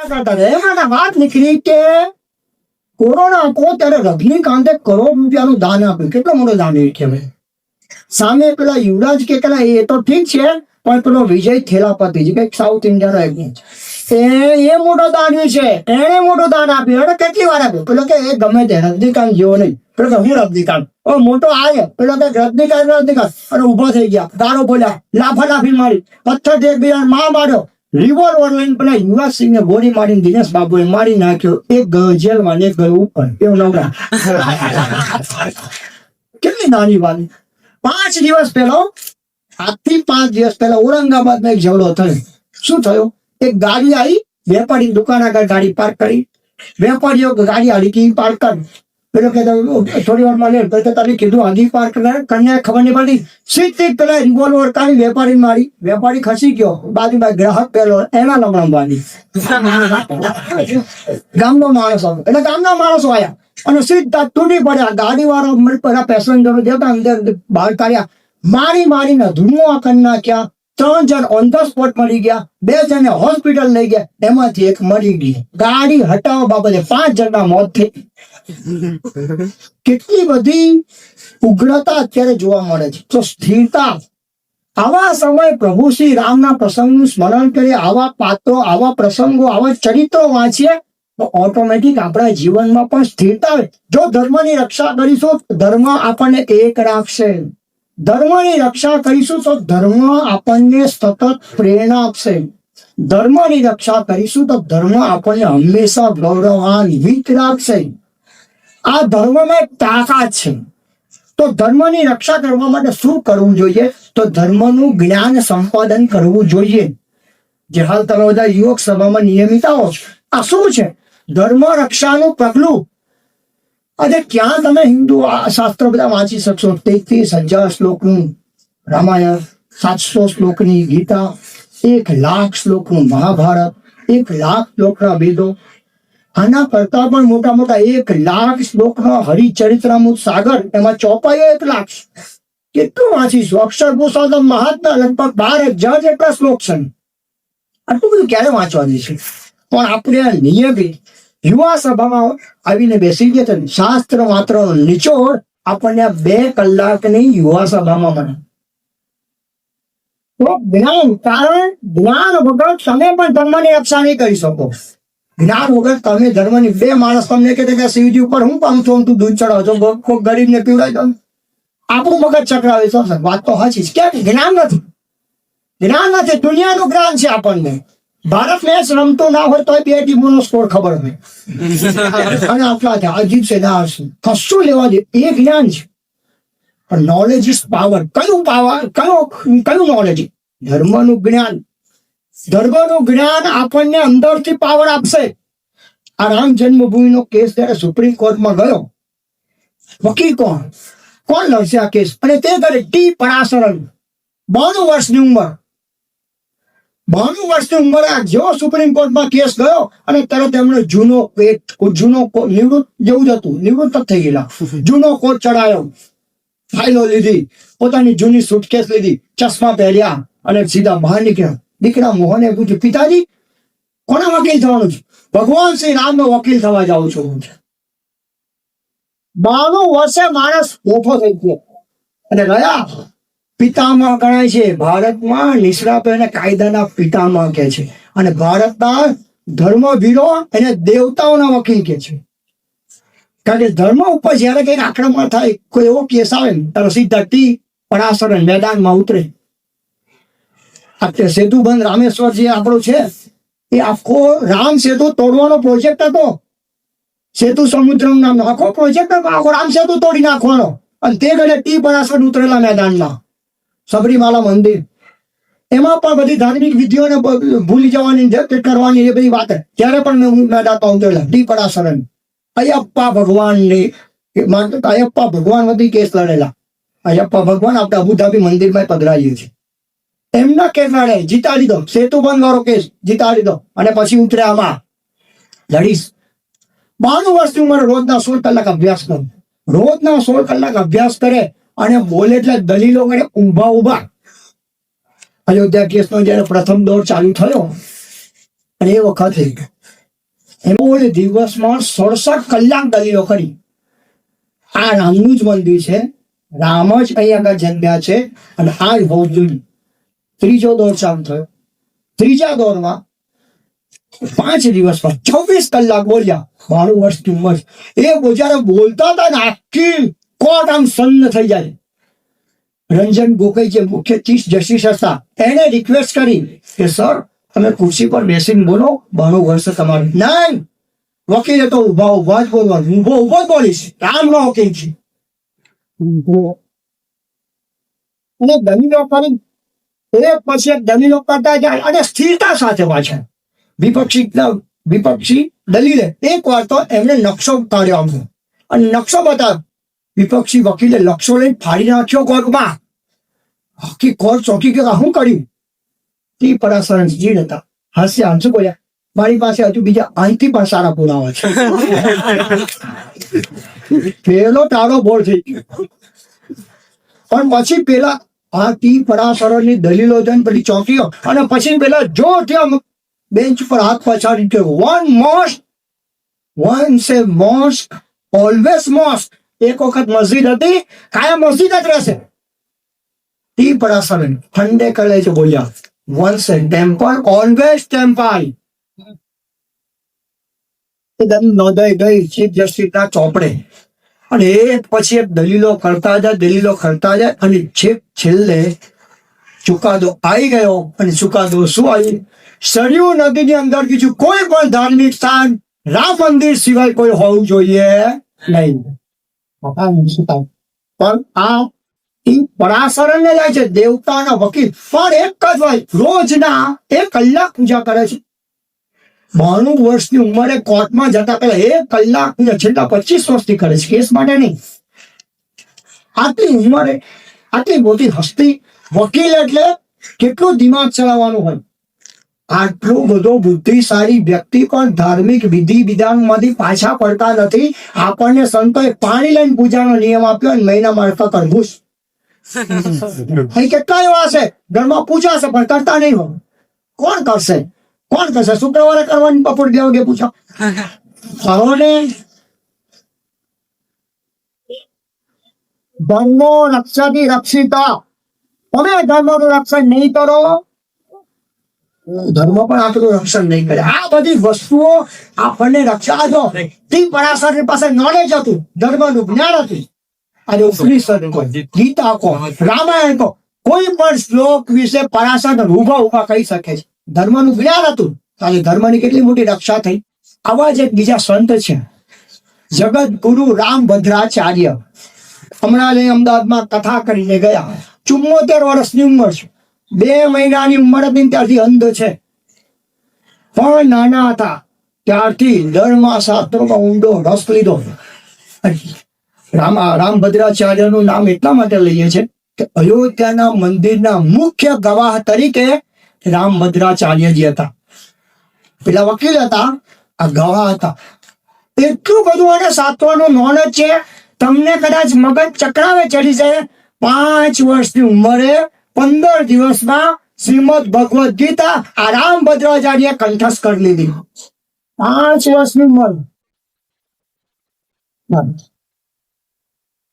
કરતા હતા. એમાં વાત નીકળી કે કોરોના હતો ત્યારે રજનીકાંતે કરોડ રૂપિયાનું દાન આપ્યું. કેટલો મોટો દાન કહેવાય. સામે પેલા યુવરાજ કે એ તો ઠીક છે, પણ પેલો વિજય થેલાપતિ જે કઈક સાઉથ ઇન્ડિયાનો એક્ટર એ મોટો દાનવી છે. એને મોટો દાન આપ્યું. એને કેટલી વાર આપ્યું? પેલો કે એ ગમે તે રજનીકાંત જેવો નહીં. પેલો કે હું રજનીકાંત મોટો આવ્યો. પેલો કે રજનીકાંત અને ઉભા થઈ ગયા, ગાળો બોલ્યા, લાફાલાફી મારી, પથ્થર એકબીજા માં માર્યો, રિવોલ્વર લઈને પેલા યુવરાજ સિંહ ને ગોળી મારીને દિનેશ બાબુએ મારી નાખ્યો. એક જેલમાં ને એક ગયો ઉપર. એવું નવરા કેટલી નાની વાત. 5 દિવસ પહેલો, આજથી 5 દિવસ પહેલા ઔરંગાબાદમાં એક ઝઘડો થયો. શું થયો? એક ગાડી આવી, વેપારી દુકાન આગળ ગાડી પાર્ક કરી. વેપારીઓ ગાડી હડીકી પાર્ક કરી. પેલો કે થોડી વાર માં લે તમે કીધું હજી પાર્ક કરીને ખબર નહીં પડી. સીધી પેલા રિવોલ્વર કાઢી વેપારી મારી. વેપારી ખસી ગયો. બાજુમાં ગ્રાહક પેલો એના લમણવાની ગામનો માણસ આવ્યો. એટલે ગામના માણસો આવ્યા અને સીધા તૂટી પડ્યા. ગાડી વાળો બધા પેસેન્જરો જતા અંદર બહાર કાઢ્યા. મારીને ધૂમો કરી નાખ્યા. 3 જણ ઓન ધ સ્પોટ મરી ગયા. 2 જણને હોસ્પિટલ લઈ ગયા. એમાંથી એક મરી ગઈ. ગાડી હટાવવા બાબતે 5 જણના મોત થઈ. કેટલી બધી ઉગ્રતા અત્યારે જોવા મળે છે. તો સ્થિરતા. આવા સમય પ્રભુ શ્રી રામના પ્રસંગનું સ્મરણ કરીએ, આવા પાત્રો, આવા પ્રસંગો, આવા ચરિત્રો વાંચીએ તો ઓટોમેટિક આપણા જીવનમાં પણ સ્થિરતા આવે. જો ધર્મની રક્ષા કરીશું, ધર્મ આપણને એક રાખશે. ધર્મની રક્ષા કરીશું તો ધર્મ આપણને સતત પ્રેરણા આપશે. ધર્મની રક્ષા કરીશું તો ધર્મ આપણને હંમેશા ગૌરવાન્વિત રાખશે. આ ધર્મમાં એક તાકાત છે. તો ધર્મની રક્ષા કરવા માટે શું કરવું જોઈએ? તો ધર્મનું જ્ઞાન સંપાદન કરવું જોઈએ. જે હાલ તમે બધા યુવક સભામાં નિયમિત આવો છો, આ શું છે? ધર્મ રક્ષાનું પગલું. આજે ક્યાં તમે હિન્દુ શાસ્ત્રો બધા વાંચી શકશો? 33,000 શ્લોકનું રામાયણ, 700 શ્લોકની ગીતા, 1,00,000 શ્લોકનું મહાભારત, 1,00,000 શ્લોકના વેદો. આના કરતા પણ મોટા મોટા 1,00,000 શ્લોકનો હરિચરિત્રામૃત સાગર, એમાં ચોપાઈ 1,00,000. કેટલું વાંચીશું? અક્ષર પુરુષોત્તમ મહાત્મા લગભગ 12,000 જેટલા શ્લોક છે. આટલું બધું ક્યારે વાંચવા દઈશું? પણ આપણે નિયમિત યુવા સભામાં આવીને બેસી ગયા. શાસ્ત્ર માત્ર નિચોડ આપણને 2 કલાકની યુવા સભામાં મળે. તો જ્ઞાન, કારણ જ્ઞાન વગર તમે પણ ધર્મની રક્ષા નહીં કરી શકો. જ્ઞાન વગર તમે ધર્મની 2 માણસ તમને કહે કે શિવજી ઉપર હું કામ છું, તું દૂધ ચડાવ છો, કોઈ ગરીબને પીવડાવી દો, આપણું મગજ ચક્રાવે છે. વાત તો સાચી છે. ક્યાંક જ્ઞાન નથી. જ્ઞાન નથી, દુનિયાનું જ્ઞાન છે આપણને. ભારત મેચ રમતો ના હોય તો 2 ટીમોનો સ્કોર ખબર હોય અને આટલા થયા, અજીત છે ના હશે, કશું લેવા દે. એ જ્ઞાન છે. પણ નોલેજ ઇઝ પાવર. કયું પાવર? કયું નોલેજ? ધર્મનું જ્ઞાન. ધર્મનું જ્ઞાન આપણને અંદરથી પાવર આપશે. આ રામ જન્મભૂમિનો કેસ જયારે સુપ્રીમ કોર્ટમાં ગયો, વકીલ કોણ લડશે આ કેસ? અને તે કરે ટી પરાશરન, 92 વર્ષની ઉંમર. 92 વર્ષની ઉંમરે જેવો સુપ્રીમ કોર્ટમાં કેસ ગયો અને તરત એમણે જૂનો નિવૃત્ત જેવું જ હતું, નિવૃત્ત થઈ ગયેલા, જૂનો કોટ ચડાયો, ફાઇલો લીધી, પોતાની જૂની સુટકેસ લીધી, ચશ્મા પહેર્યા અને સીધા બહાર નીકળ્યા. દીકરા મોહને પૂછ્યું, પિતાજી કોના વકીલ થવાનું છે? ભગવાન શ્રી રામનો વકીલ થવા જાઉં છું. 92 વર્ષે માણસ મોટો થઈ ગયો અને ગયા. પિતામહ ગણાય છે ભારતમાં. નિષ્ણાતો એને કાયદાના પિતામહ કહે છે અને ભારતના ધર્મવીરો એને દેવતાઓના વકીલ કહે છે. કારણ કે ધર્મ ઉપર જયારે કઈક આક્રમણ થાય, કોઈ એવો કેસ આવે ને ત્યારે સીધા ટી પરાશરન મેદાનમાં ઉતરે. સેતુ બંધ રામેશ્વર જે આપણું છે, એ આખો રામ સેતુ તોડવાનો પ્રોજેક્ટ હતો. સેતુ સમુદ્રમ નામનો આખો પ્રોજેક્ટ હતો. આખો રામ સેતુ તોડી નાખવાનો. અને તે ઘડે ટી પરાશરન ઉતરેલા મેદાનમાં. સબરીમાલા મંદિર, એમાં પણ બધી ધાર્મિક વિધિઓને ભૂલી જવાની, કરવાની એ બધી વાત. ત્યારે પણ હું મેદાનમાં ઉતરેલા ટી પરાશરન. અયપ્પા ભગવાન વતી કેસ લડેલા. અયપ્પા ભગવાન આપણે અબુધાબી મંદિરમાં પધરાઈએ છીએ. એમના કેસ લડે, જીતા લીધો. સેતુ બંધ વાળો કેસ જીતા લીધો અને પછી ઉતર્યા આમાં લડીશ. 92 વર્ષની ઉંમરે રોજના 16 કલાક અભ્યાસ કરો. રોજના 16 કલાક અભ્યાસ કરે અને બોલે એટલે દલીલો કરે ઊભા. અયોધ્યા કેસનો જયારે પ્રથમ દોર ચાલુ થયો અને એ વખતે એમાં દિવસમાં 67 કલાક દલીલો કરી. આ રામનું જ મંદિર છે, રામ જ અહીં આગળ જન્મ્યા છે અને આ જ હોવું જોઈએ. ત્રીજો દોર ચાલુ થયો. ત્રીજા દોરમાં 5 દિવસમાં 24 કલાક બોલ્યા. 92 વર્ષની ઉંમર. એ જયારે બોલતા હતા ને આખી કોર્ટ આમ સન્ન થઈ જાય. રંજન ગોગોઈ જે મુખ્ય ચીફ જસ્ટિસ હતા એને રિક્વેસ્ટ કરી કે સર તમે ખુરશી પર બેસીને બોલો, 92 વર્ષ તમારું. નહીં, વકીલે તો ઉભા જ બોલવાનું, ઉભો જ બોલીશ, રામ નો વકીલ છે. અને દલીલો કરી એક પછી એક દલીલો કરતા જાય અને સ્થિરતા સાથે પાછળ વિપક્ષી દલીલે એક વાર તો એમને નકશો કાઢ્યો અમને અને નકશો બતાવ્યો. વિપક્ષી વકીલે નકશો લઈને ફાડી નાખ્યો કોર્ટમાં. આખી કોર્ટ ચોકી કે શું કર્યું? તે પરાશરણજી હતા, હાસ્ય આંસુ બોલ્યા, મારી પાસે હજુ બીજા અહીંથી પણ સારા પુરાવા છે. પેલો તારો બોર થઈ ગયો. પણ પછી પેલા આ ટી પરાશરણની દલીલો જઈને પેલી ચોકીઓ અને પછી પેલા જોરથી બેન્ચ પર હાથ પછાડી ગયો. વન્સ એ મોસ્ક ઓલવેઝ મોસ્ક. એક વખત મસ્જિદ હતી, કાયમ મસ્જિદ જ રહેશે. ટી પરાશરણ ઠંડે કરે છે બોલ્યા, વન્સ એ ટેમ્પલ ઓલવેઝ ટેમ્પલ. નોંધાઈ ગઈ ચીફ જસ્ટિસના ચોપડે અને એક પછી એક દલીલો કરતા જાય અને છેલ્લે ચુકાદો આવી ગયો. અને ચુકાદો શું આવી? સરયુ નદીની અંદર બીજું કોઈ પણ ધાર્મિક સ્થાન રામ મંદિર સિવાય કોઈ હોવું જોઈએ નહીં. પણ આ પરાશરણને જાય છે, દેવતાના વકીલ, પણ એક જ હોય, રોજના 1 કલાક પૂજા કરે છે. 92 વર્ષની ઉંમરે કોર્ટમાં જતા પહેલા 1 કલાક પૂજા છેલ્લા 25 વર્ષથી કરે છે, કેસ માટે નહીં. આટલી ઉંમરે આટલી મોટી હસ્તી વકીલ એટલે કેટલું દિમાગ ચલાવવાનું હોય. આટલું બધો બુદ્ધિશાળી વ્યક્તિ પણ ધાર્મિક વિધિ વિધાનમાંથી પાછા પડતા નથી. આપણને સંતોએ પાણી લઈને પૂજાનો નિયમ આપ્યો અને મહિનામાં કરવું. અહીં કેટલા એવા છે ઘરમાં પૂજા છે પણ કરતા નહીં હોય. કોણ કરશે? શુક્રવારે કરવાની બપોર 2 વાગે પૂછો. ધર્મો રક્ષાથી રક્ષિતા. તમે ધર્મનું રક્ષણ નહીં કરો, ધર્મ પણ આપણું રક્ષણ નહીં કરે. આ બધી વસ્તુઓ આપણને રક્ષા દો. તી પરાશરની પાસે નોલેજ હતું, ધર્મનું જ્ઞાન હતું. અને ઉપનિષદ કો, ગીતા કો, રામાયણ કો, કોઈ પણ શ્લોક વિશે પરાશર ઉભા કહી શકે છે. ધર્મનું જ્ઞાન હતું, આજે ધર્મની કેટલી મોટી રક્ષા થઈ. આવા જ એક બીજા સંત છે, જગત ગુરુ રામભદ્રાચાર્ય. હમણાં અમદાવાદમાં કથા કરીને ગયા. 74 વર્ષની ઉંમર છે. 2 મહિનાની ઉંમર હતી ત્યારથી અંધ છે. પણ નાના હતા ત્યારથી ધર્મશાસ્ત્રોમાં ઊંડો રસ લીધો. રામભદ્રાચાર્યનું નામ એટલા માટે લઈએ છે કે અયોધ્યાના મંદિરના મુખ્ય ગવાહ તરીકે રામભદ્રાચાર્યજી હતા. પેલા વકીલ હતા, આ ગવાહ હતા. એટલું બધું અને શાસ્ત્રોનું નોલેજ છે, તમને કદાચ મગજ ચક્રાવે ચડી જાય. 5 વર્ષની ઉંમરે 15 દિવસમાં શ્રીમદ ભગવદ ગીતા આ રામભદ્રાચાર્ય કંઠસ્થ કરી લીધી. 5 વર્ષની ઉંમર.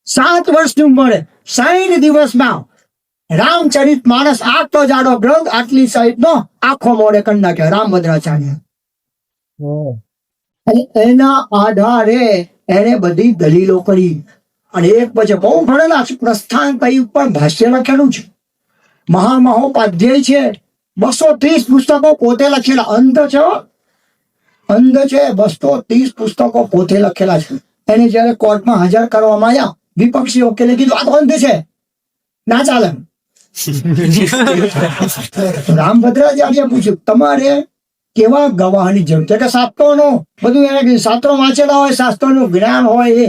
7 વર્ષની ઉંમરે 60 દિવસમાં રામચરિત માનસ આટલો જાડો ગ્રંથ આટલી સાઈડ નો આખો મોડે કરી નાખ્યો રામભદ્રાચાર્ય. એના આધારે એને બધી દલીલો કરી અને એક પછી બહુ ભણેલા પ્રસ્થાન કઈ ઉપર ભાષ્ય લખેલું છે. મહામહોપાધ્યાય છે. 230 પુસ્તકો પોતે લખેલા. અંધ છે 230 પુસ્તકો પોતે લખેલા છે. એને જયારે કોર્ટમાં હાજર કરવામાં આવ્યા, વિપક્ષી વકીલે કીધું આ તો અંધ છે, ના ચાલે. રામભદ્રાચાર્ય પૂછ્યું તમારે કેવા ગવાહની જરૂર છે? કે શાસ્ત્રોનું બધું એને શાસ્ત્રો વાંચેલા હોય, શાસ્ત્રોનું જ્ઞાન હોય એ.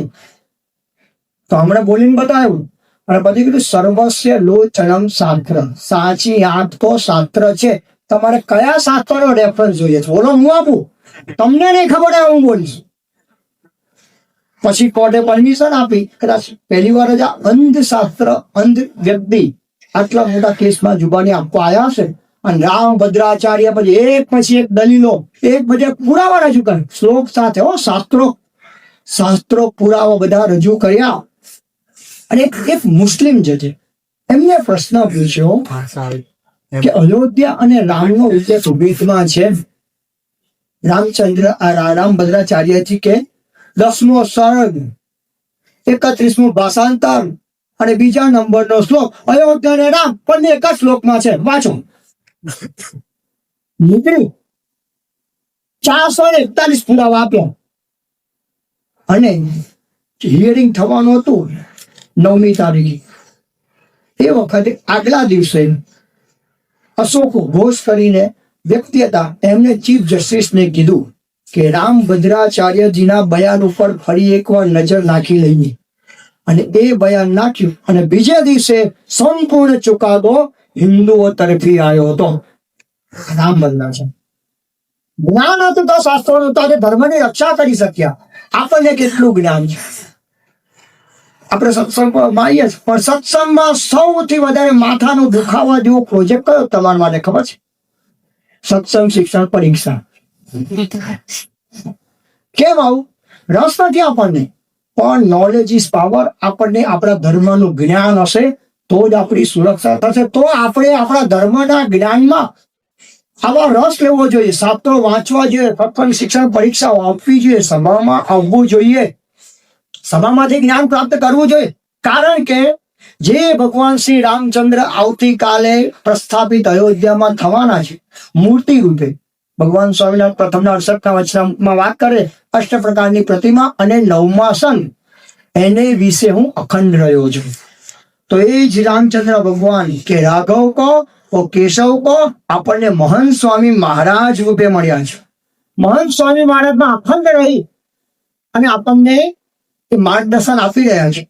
તો હમણાં બોલીને બતાવ્યું અને પછી કીધું સર્વસ્ય લોચનમ શાસ્ત્ર. સાચી આંખ તો શાસ્ત્ર છે. તમારે કયા શાસ્ત્રનો રેફરન્સ જોઈએ છે? બોલો, હું આપું. તમને નહીં ખબર હોય હું બોલીશ. પછી કોર્ટે પરમિશન આપી. કદાચ પહેલી વાર જ આ અંધ વ્યક્તિ આટલા મોટા કેસમાં જુબાની આપવા આવ્યા છે અને રામ ભદ્રાચાર્ય પછી એક દલીલો એક પછી પુરાવા રજૂ કરે શ્લોક સાથે. શાસ્ત્રો પુરાવા બધા રજૂ કર્યા. અને એક મુસ્લિમ જજે એમને પ્રશ્ન પૂછ્યો કે અયોધ્યા અને રામનો ઉદ્દેશ ઉભેદમાં છે. રામ ભદ્રાચાર્યથી કે 10મો સર્ગ 31મું ભાષાંતર અને બીજા નંબરનો શ્લોક અયોધ્યા અને રામ પણ એક જ શ્લોકમાં છે. વાંચો. નીકળી 441 પુરાવા આપ્યા અને હિયરિંગ થવાનું હતું 9મી તારીખે. એ વખતે આગલા દિવસે અશોક ઘોષ કરીને વ્યક્તિ હતા એમને ચીફ જસ્ટિસને કીધું કે રામ ભદ્રાચાર્યજીના બયાન ઉપર ફરી એકવાર નજર નાખી લઈએ. અને એ બયાન નાખ્યું અને બીજે દિવસે સંપૂર્ણ ચુકાદો હિન્દુઓ તરફી આવ્યો હતો. રામ ભદ્રાચાર્ય જ્ઞાન હતું તો શાસ્ત્રોનું તો ધર્મની રક્ષા કરી શક્યા. આપણને કેટલું જ્ઞાન છે આપણે સત્સંગમાં આવીએ પણ સત્સંગમાં સૌથી વધારે માથાનો દુખાવા જેવો પ્રોજેક્ટ કયો તમારા માટે ખબર છે? સત્સંગ શિક્ષણ પરીક્ષા. કેમ આવું? રસ નથી આપણને, પણ નોલેજ ઇઝ પાવર. આપણને આપણા ધર્મનું જ્ઞાન હશે તો જ આપણી સુરક્ષા થશે. તો આપણે આપણા ધર્મના જ્ઞાનમાં આવા રસ લેવો જોઈએ, શાસ્ત્રો વાંચવા જોઈએ, સત્સંગ શિક્ષણ પરીક્ષાઓ આપવી જોઈએ, સભામાં આવવું જોઈએ, સભામાંથી જ્ઞાન પ્રાપ્ત કરવું જોઈએ. કારણ કે જે ભગવાન શ્રી રામચંદ્ર આવતીકાલે પ્રસ્થાપિત અયોધ્યામાં થવાના છે મૂર્તિ રૂપે, ભગવાન સ્વામિનારાયણ પ્રથમના 68ના વચનામૃતમાં વાત કરે 8 પ્રકારની પ્રતિમા અને 9મા સંત, એને વિશે હું અખંડ રહ્યો છું. તો એ જ રામચંદ્ર ભગવાન કે રાઘવ કો ઓ કેશવ કો આપણને મહંત સ્વામી મહારાજ રૂપે મળ્યા છે. મહંત સ્વામી મહારાજમાં અખંડ રહી અને આપણને એ માર્ગદર્શન આપી રહ્યા છે.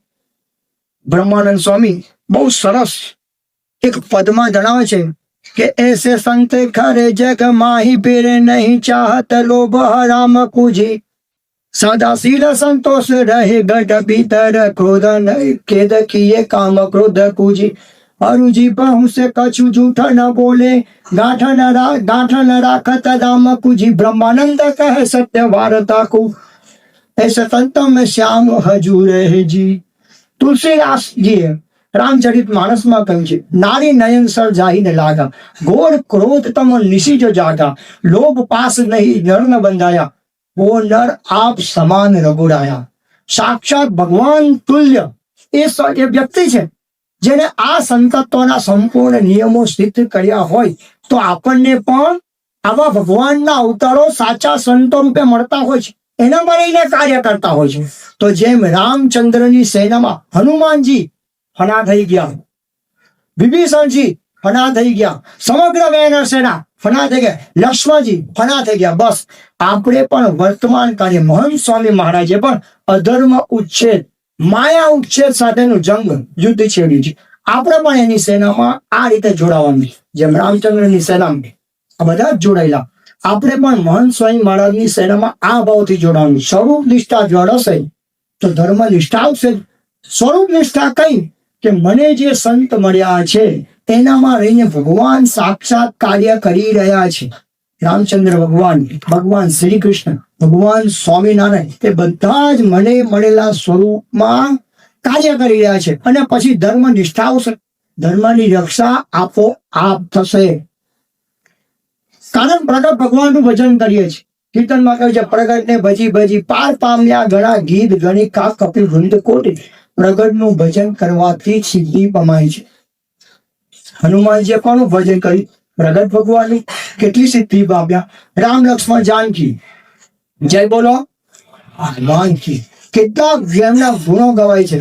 બ્રહ્માનંદ સ્વામી બહુ સરસ એક પદમાં જણાવે છે કે એસે સંત ખરે જગ માહી પેરે નહીં ચાહત લોભ હરામ કુજી સદાશીલ સંતોષ રહે ગઢ ભીતર ક્રોધ કેદ કિએ કામ ક્રોધ કુજી અરુજી પહુ સે કछु જૂઠ ન બોલે ગાંઠ ન રાખત રામ કુજી બ્રહ્માનંદ કહે સત્ય વાર્તા કો ऐसे संतों में श्याम हजूर है जी. તુલસીદાસજીએ રામચરિત માનસમાં કહ્યું છે, નારી નયન સર જાહીને લાગા, ઘોર ક્રોધ તમ નિશિજ જાગા, લોભ પાસ નહીં નર ન બંધાયા, વો નર આપ સમાન રઘુરાયા. સાક્ષાત ભગવાન તુલ્ય એ વ્યક્તિ છે જેને આ સંતત્વના સંપૂર્ણ નિયમો સિદ્ધ કર્યા હોય. તો આપણને પણ આવા ભગવાનના અવતારો સાચા સંતો રૂપે મળતા હોય છે, એના માટે કાર્ય કરતા હોય છે. તો જેમ રામચંદ્રની સેનામાં હનુમાનજી ફના થઈ ગયા, વિભીષણજી ફના થઈ ગયા, સમગ્ર વાનર સેના ફના થઈ ગયા, લક્ષ્મણજી ફના થઈ ગયા. બસ આપણે પણ વર્તમાન કાર્ય મહંત સ્વામી મહારાજે પણ અધર્મ ઉચ્છેદ, માયા ઉચ્છેદ સાથેનું જંગ યુદ્ધ છેડ્યું છે. આપણે પણ એની સેનામાં આ રીતે જોડાવાનું, જેમ રામચંદ્રની સેનામાં આ બધા જ જોડાયેલા. આપણે પણ મહંત સ્વામી મહારાજની સેનામાં આ ભાવથી જોડાવાનું. સ્વરૂપ નિષ્ઠા જળશે તો ધર્મ નિષ્ઠા આવશે. સ્વરૂપ નિષ્ઠા કઈ કે મને જે સંત મળ્યા છે એનામાં રહીને ભગવાન સાક્ષાત કાર્ય કરી રહ્યા છે. રામચંદ્ર ભગવાન, ભગવાન શ્રી કૃષ્ણ, ભગવાન સ્વામિનારાયણ એ બધા જ મને મળેલા સ્વરૂપમાં કાર્ય કરી રહ્યા છે. અને પછી ધર્મ નિષ્ઠા આવશે, ધર્મની રક્ષા આપોઆપ થશે. કારણ પ્રગટ ભગવાનનું ભજન કરીએ છીએ. કીર્તનમાં કહ્યું છે, પ્રગટને ભજી ભજી પાર પામ્યા ઘણા ગીત ગણી કા કપિલ વૃંદ કોટી. પ્રગટનું ભજન કરવાથી સિદ્ધિ પમાય છે. હનુમાનજીએ કોનું ભજન કર્યું? પ્રગટ ભગવાનની. કેટલી સિદ્ધિ પામ્યા? રામ લક્ષ્મણ જાનકી જય બોલો હનુમાનજી. કેટલા જેમના ગુણો ગવાય છે.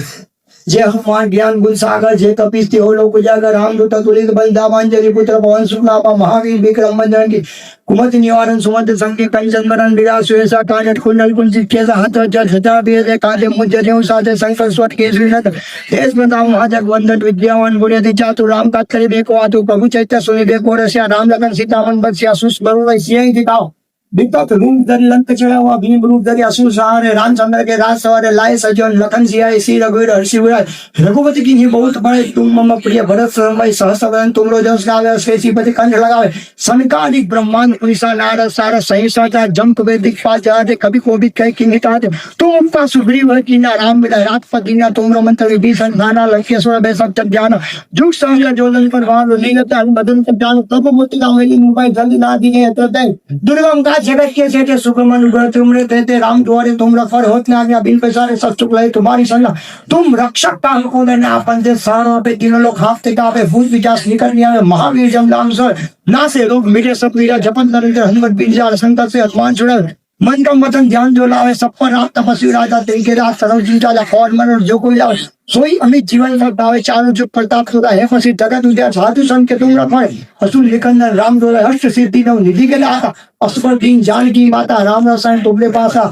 જે હનુમાન જ્ઞાન ગુણ સાગર, જે કપિસ તેઓ લોક ઉજાગર, રામદૂત તુલિત બંધાવાંજલિ પુત્ર પવન સુનાપા મહાવીર વિક્રમ બંધન की कुमत निवारण सुमत संगे कंचन मरण विरासु ऐसा काजट कुंडल कुंजित केसा हाथ जल सजा बेदे काले मुज्जरियों साथे संकट स्वट केसरी नत देश बताओ महाजग वंदन विद्यावान गुणयति चातु राम का करे बेको आतु प्रभु चैत्य सुनि बेको रस्या राम लगन सीतावन बत्स्या सुस्मरण सिंह दिखाओ. विपत रूप धरि लंक चढ़ा हुआ भीम रूप धरि असुर सहारे रामचंद्र के राज सवारे लाए सजन लखन सियाए श्री रघुवीर हर्षि उराए रघुपति की बहुत बड़े तुम मम प्रिय भरत समय सहस वदन तुमरो जस गावे श्रीपति कंठ लगावे सनकादिक ब्रह्मांड पुनिसा नारद सारद सहिष्णुता जंक वैदिक पाल जहाते कभी कोविद कहे कि निताते तुम उपका सुग्रीव कीना राम मिला राजपत दीना तुमरो मंत्र विभीषण नाना लंकेश्वर बेसब तक ज्ञान जुग सहज जोधन पर वाहन लीलत मदन तक ज्ञान तप मूर्ति का वेली मुंबई जल्दी ना दिए दुर्गम का जगत के सेठे सुब्रमण्य उग्र तुमरे कहते राम द्वारे तुम रफर होत ना आज्ञा बिन पैसारे सब चुक लहे तुम्हारी संज्ञा तुम रक्षक काल को ने आपन से सारो पे तीनों लोग हाफते का पे भूत विचार निकल नहीं आवे महावीर जम नाम सर ना से रोग मिटे सब पीड़ा जपन नरेंद्र हनुमत बीजा संकट से हनुमान छुड़ावे मन का वतन ध्यान जो लावे सब पर रात तपस्वी राजा तिनके रात सर्व जीता ला और मन जो कोई लावे सोई अमित जीवन में पावे चारों जुग प्रताप सुधा है फसी जगत उद्या साधु संत के तुम रखवाए असुर निकंदन राम डोला हर्ष सिद्धि नव निधि के लाता असुर दीन जानकी माता राम रसायन तुमरे पासा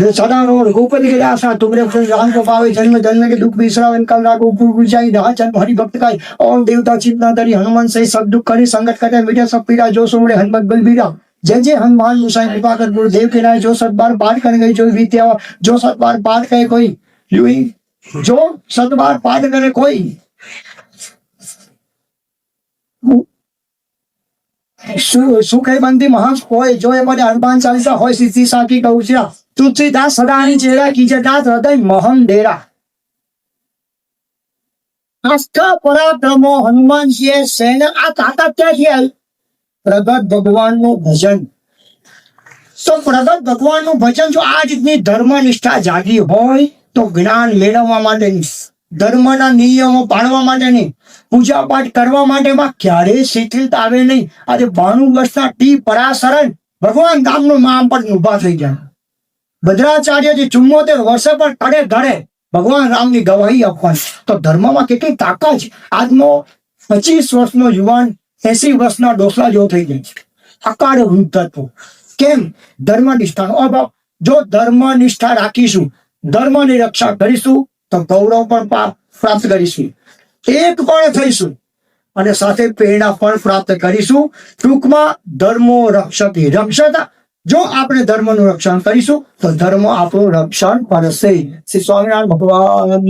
सदा रोर गोपति के दासा तुमरे राम को पावे जन्म जन्म के दुख विश्राम कल राखो पूजाई धा जन्म हरि भक्त का और देवता चिंता धरी हनुमान से सब दुख करे संकट कटे मिटे सब पीड़ा जो सुमड़े हनुमत बलबीरा जय जय हनुमान मुसाई कृपा कर गुरुदेव के राय जो सत बार पाठ कर गई जो विद्या जो सत बार पाठ करे कोई जो सत बार पाठ करे कोई सुखे बंदी महान होय जो ये बड़े हनुमान चालीसा होय सिद्धि साखी कहूचिया तुलसीदास सदानी चेहरा कीजे दास हृदय मोहन डेरा आस्था पराक्रमो हनुमान जी सेन आ ताकत क्या है प्रगट भगवान નું ભજન તો પ્રગટ ભગવાન નું ભજન જો આ રીતની ધર્મનિષ્ઠા જાગી હોય તો જ્ઞાન મેળવવા માટેની ધર્મના નિયમો પાળવા માટેની પૂજા પાઠ કરવા માટેમાં ક્યારેય શિથિલતા આવે નહીં આજે 92 વર્ષના ટી પરાશરણ ભગવાન રામનું નામ પર ઊભા થઈ ગયા ભદ્રાચાર્યજી 74 વર્ષે પર કડે ધડે ભગવાન રામની ગવાહી આપવાની તો ધર્મમાં કેટલી તાકાત છે આજનો 25 વર્ષનો યુવાન 80 વર્ષના ડોસલા જેવો થઈ જાય છે અકાળ વૃદ્ધત્વ કેમ ધર્મનિષ્ઠાનો અભાવ જો ધર્મનિષ્ઠા રાખીશું ધર્મની રક્ષા કરીશું તો ગૌરવ પણ પ્રાપ્ત કરીશું એક પણ થઈશું અને સાથે પ્રેરણા પણ પ્રાપ્ત કરીશું ટૂંકમાં ધર્મો રક્ષતી રક્ષતા જો આપણે ધર્મનું રક્ષણ કરીશું તો ધર્મ આપણું રક્ષણ કરશે શ્રી સ્વામિનારાયણ ભગવાન